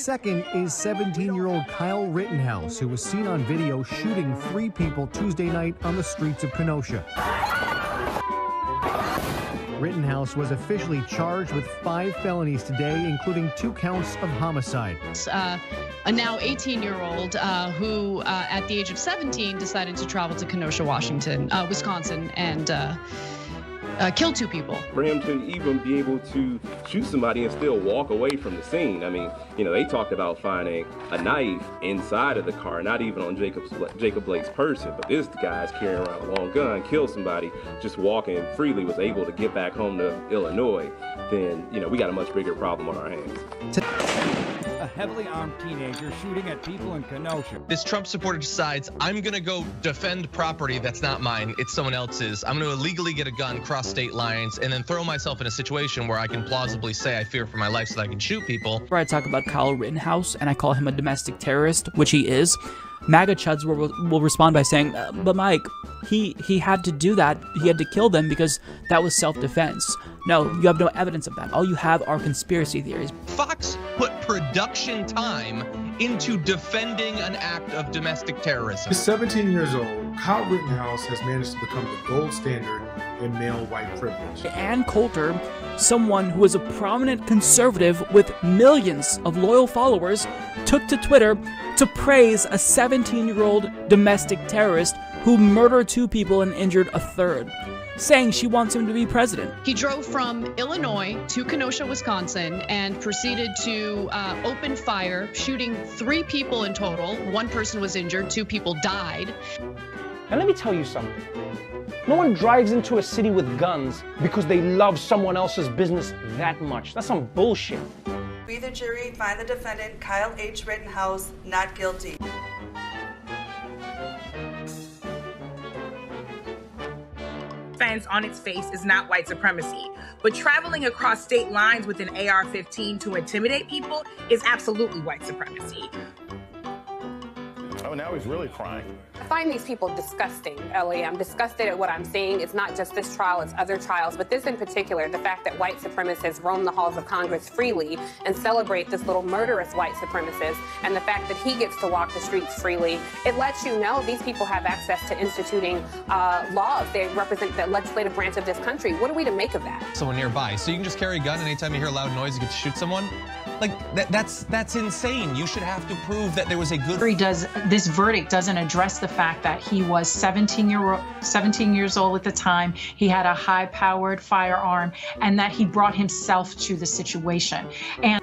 second is 17-year-old Kyle Rittenhouse, who was seen on video shooting 3 people Tuesday night on the streets of Kenosha. Rittenhouse was officially charged with 5 felonies today, including 2 counts of homicide. A now 18-year-old who, at the age of 17, decided to travel to Kenosha, Wisconsin, and killed 2 people. For him to even be able to shoot somebody and still walk away from the scene. I mean, you know, they talked about finding a knife inside of the car, not even on Jacob Blake's person, but this guy's carrying around a long gun, killed somebody, just walking freely, was able to get back home to Illinois. Then, you know, we got a much bigger problem on our hands. A heavily armed teenager shooting at people in Kenosha. This Trump supporter decides, I'm gonna go defend property that's not mine, it's someone else's. I'm gonna illegally get a gun, cross state lines, and then throw myself in a situation where I can plausibly say I fear for my life so that I can shoot people. Where I talk about Kyle Rittenhouse and I call him a domestic terrorist, which he is, MAGA chuds will respond by saying, but Mike, he had to do that. He had to kill them because that was self-defense. No, you have no evidence of that. All you have are conspiracy theories. Fox put production time into defending an act of domestic terrorism. At 17 years old, Kyle Rittenhouse has managed to become the gold standard in male white privilege. Ann Coulter, someone who is a prominent conservative with millions of loyal followers, took to Twitter to praise a 17-year-old domestic terrorist who murdered 2 people and injured a 3rd, saying she wants him to be president. He drove from Illinois to Kenosha, Wisconsin, and proceeded to open fire, shooting 3 people in total. 1 person was injured, 2 people died. And let me tell you something. No one drives into a city with guns because they love someone else's business that much. That's some bullshit. We, the jury, find the defendant, Kyle H. Rittenhouse, not guilty. Offense on its face is not white supremacy, but traveling across state lines with an AR-15 to intimidate people is absolutely white supremacy. Oh, now he's really crying. I find these people disgusting, Ellie. I'm disgusted at what I'm seeing. It's not just this trial, it's other trials. But this in particular, the fact that white supremacists roam the halls of Congress freely and celebrate this little murderous white supremacist, and the fact that he gets to walk the streets freely, it lets you know these people have access to instituting laws. They represent the legislative branch of this country. What are we to make of that? Someone nearby, so you can just carry a gun and anytime you hear a loud noise, you get to shoot someone? Like, that's insane. You should have to prove that there was a good... This verdict doesn't address the fact that he was 17 years old at the time, he had a high-powered firearm, and that he brought himself to the situation. And